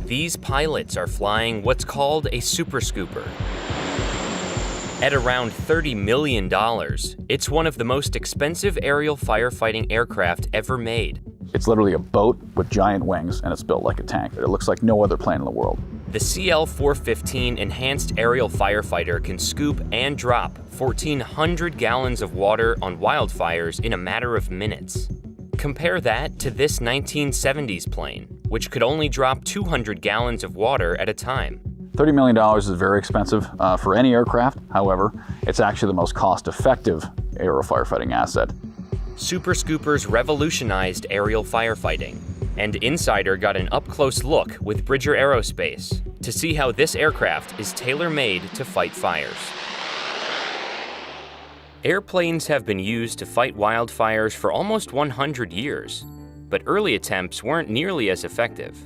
These pilots are flying what's called a super scooper. At around $30 million, it's one of the most expensive aerial firefighting aircraft ever made. It's literally a boat with giant wings, and it's built like a tank. It looks like no other plane in the world. The CL-415 Enhanced Aerial Firefighter can scoop and drop 1,400 gallons of water on wildfires in a matter of minutes. Compare that to this 1970s plane, which could only drop 200 gallons of water at a time. $30 million is very expensive for any aircraft. However, it's actually the most cost-effective aerial firefighting asset. Super Scoopers revolutionized aerial firefighting, and Insider got an up-close look with Bridger Aerospace to see how this aircraft is tailor-made to fight fires. Airplanes have been used to fight wildfires for almost 100 years, but early attempts weren't nearly as effective.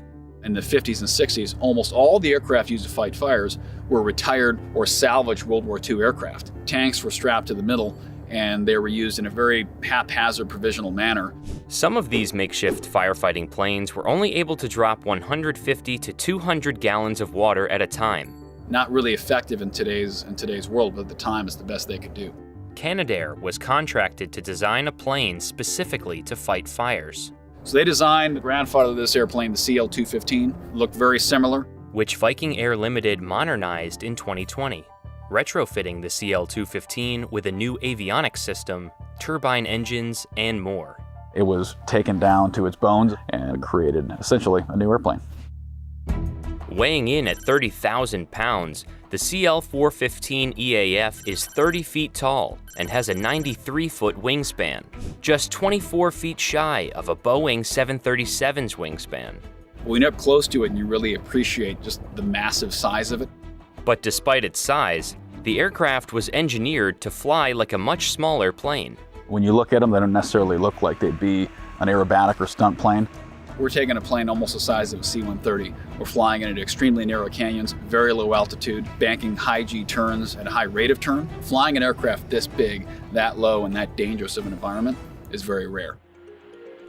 In the 50s and 60s, almost all the aircraft used to fight fires were retired or salvaged World War II aircraft. Tanks were strapped to the middle, and they were used in a very haphazard, provisional manner. Some of these makeshift firefighting planes were only able to drop 150 to 200 gallons of water at a time. Not really effective in today's world, but at the time it's the best they could do. Canadair was contracted to design a plane specifically to fight fires. So they designed the grandfather of this airplane, the CL-215, looked very similar, which Viking Air Limited modernized in 2020, retrofitting the CL-215 with a new avionics system, turbine engines, and more. It was taken down to its bones and created essentially a new airplane. Weighing in at 30,000 pounds, the CL-415 EAF is 30 feet tall and has a 93-foot wingspan, just 24 feet shy of a Boeing 737's wingspan. When you're up close to it, and you really appreciate just the massive size of it. But despite its size, the aircraft was engineered to fly like a much smaller plane. When you look at them, they don't necessarily look like they'd be an aerobatic or stunt plane. We're taking a plane almost the size of a C-130. We're flying it into extremely narrow canyons, very low altitude, banking high G turns at a high rate of turn. Flying an aircraft this big, that low, and that dangerous of an environment is very rare.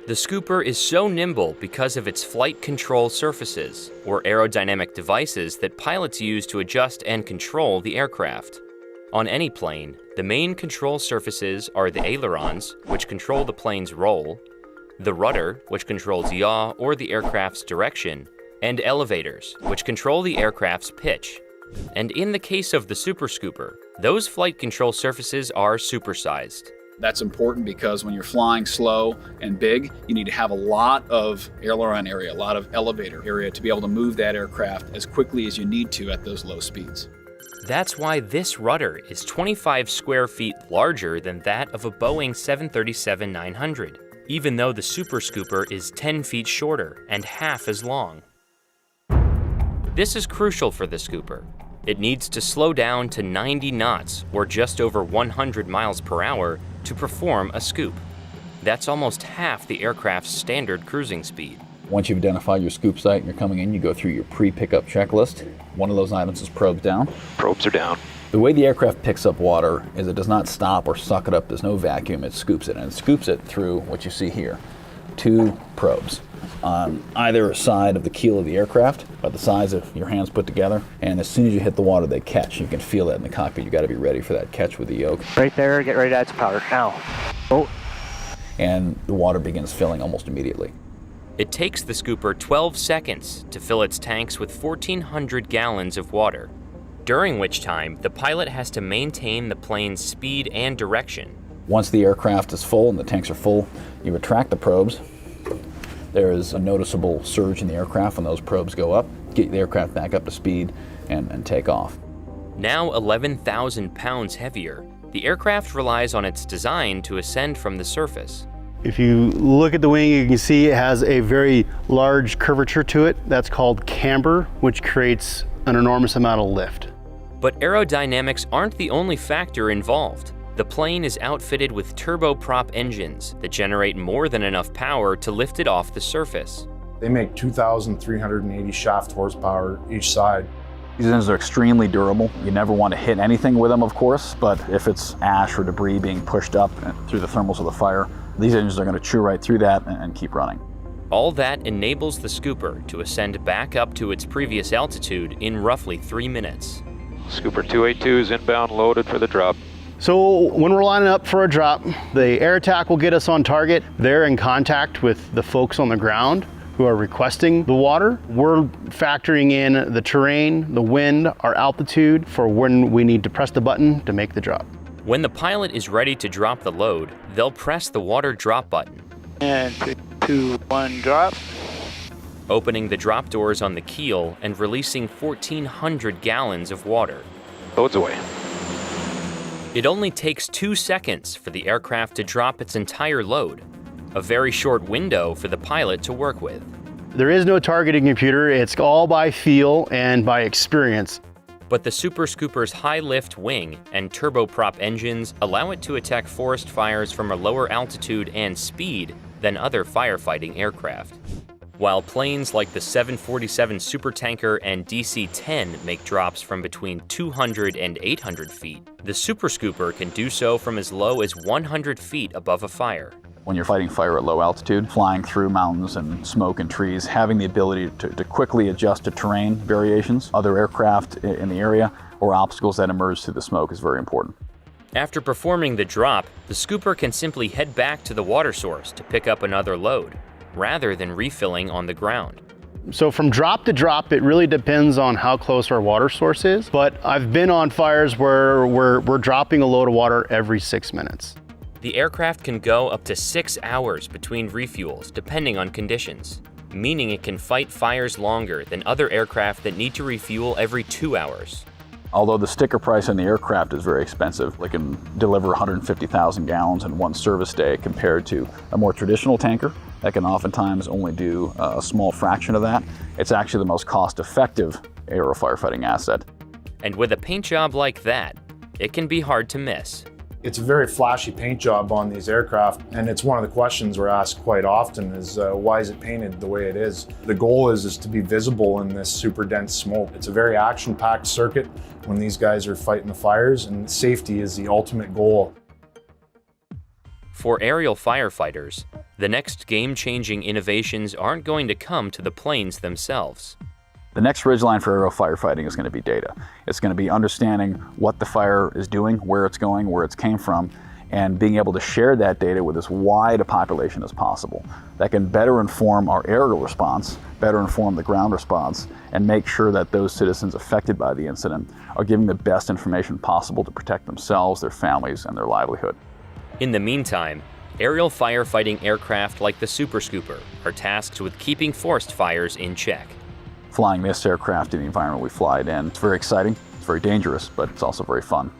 The Scooper is so nimble because of its flight control surfaces, or aerodynamic devices that pilots use to adjust and control the aircraft. On any plane, the main control surfaces are the ailerons, which control the plane's roll, the rudder, which controls yaw or the aircraft's direction, and elevators, which control the aircraft's pitch. And in the case of the Super Scooper, those flight control surfaces are supersized. That's important because when you're flying slow and big, you need to have a lot of aileron area, a lot of elevator area to be able to move that aircraft as quickly as you need to at those low speeds. That's why this rudder is 25 square feet larger than that of a Boeing 737-900, even though the Super Scooper is 10 feet shorter and half as long. This is crucial for the Scooper. It needs to slow down to 90 knots, or just over 100 miles per hour, to perform a scoop. That's almost half the aircraft's standard cruising speed. Once you've identified your scoop site and you're coming in, you go through your pre-pickup checklist. One of those items is probes down. Probes are down. The way the aircraft picks up water is it does not stop or suck it up. There's no vacuum. It scoops it, and it scoops it through what you see here. 2 probes on either side of the keel of the aircraft, about the size of your hands put together. And as soon as you hit the water, they catch. You can feel that in the cockpit. You got to be ready for that catch with the yoke. Right there, get ready to add some power. Now. Oh. And the water begins filling almost immediately. It takes the Scooper 12 seconds to fill its tanks with 1,400 gallons of water, during which time the pilot has to maintain the plane's speed and direction. Once the aircraft is full and the tanks are full, you retract the probes. There is a noticeable surge in the aircraft when those probes go up, get the aircraft back up to speed, and take off. Now 11,000 pounds heavier, the aircraft relies on its design to ascend from the surface. If you look at the wing, you can see it has a very large curvature to it. That's called camber, which creates an enormous amount of lift. But aerodynamics aren't the only factor involved. The plane is outfitted with turboprop engines that generate more than enough power to lift it off the surface. They make 2,380 shaft horsepower each side. These engines are extremely durable. You never want to hit anything with them, of course, but if it's ash or debris being pushed up through the thermals of the fire, these engines are going to chew right through that and keep running. All that enables the scooper to ascend back up to its previous altitude in roughly 3 minutes. Scooper 282 is inbound, loaded for the drop. So when we're lining up for a drop, the air attack will get us on target. They're in contact with the folks on the ground who are requesting the water. We're factoring in the terrain, the wind, our altitude for when we need to press the button to make the drop. When the pilot is ready to drop the load, they'll press the water drop button. And 3, 2, 1, drop. Opening the drop doors on the keel and releasing 1,400 gallons of water. Loads away. It only takes 2 seconds for the aircraft to drop its entire load, a very short window for the pilot to work with. There is no targeting computer. It's all by feel and by experience. But the Super Scooper's high-lift wing and turboprop engines allow it to attack forest fires from a lower altitude and speed than other firefighting aircraft. While planes like the 747 Supertanker and DC-10 make drops from between 200 and 800 feet, the Super Scooper can do so from as low as 100 feet above a fire. When you're fighting fire at low altitude, flying through mountains and smoke and trees, having the ability to quickly adjust to terrain variations, other aircraft in the area, or obstacles that emerge through the smoke is very important. After performing the drop, the scooper can simply head back to the water source to pick up another load, rather than refilling on the ground. So from drop to drop, it really depends on how close our water source is. But I've been on fires where we're dropping a load of water every 6 minutes. The aircraft can go up to 6 hours between refuels, depending on conditions, meaning it can fight fires longer than other aircraft that need to refuel every 2 hours. Although the sticker price on the aircraft is very expensive, it can deliver 150,000 gallons in one service day compared to a more traditional tanker that can oftentimes only do a small fraction of that. It's actually the most cost-effective aero firefighting asset. And with a paint job like that, it can be hard to miss. It's a very flashy paint job on these aircraft, and it's one of the questions we're asked quite often is why is it painted the way it is? The goal is to be visible in this super dense smoke. It's a very action-packed circuit when these guys are fighting the fires, and safety is the ultimate goal. For aerial firefighters, the next game-changing innovations aren't going to come to the planes themselves. The next ridgeline for aero firefighting is going to be data. It's going to be understanding what the fire is doing, where it's going, where it came from, and being able to share that data with as wide a population as possible. That can better inform our aerial response, better inform the ground response, and make sure that those citizens affected by the incident are giving the best information possible to protect themselves, their families, and their livelihood. In the meantime, aerial firefighting aircraft like the Super Scooper are tasked with keeping forest fires in check. Flying this aircraft in the environment we fly it in, it's very exciting, it's very dangerous, but it's also very fun.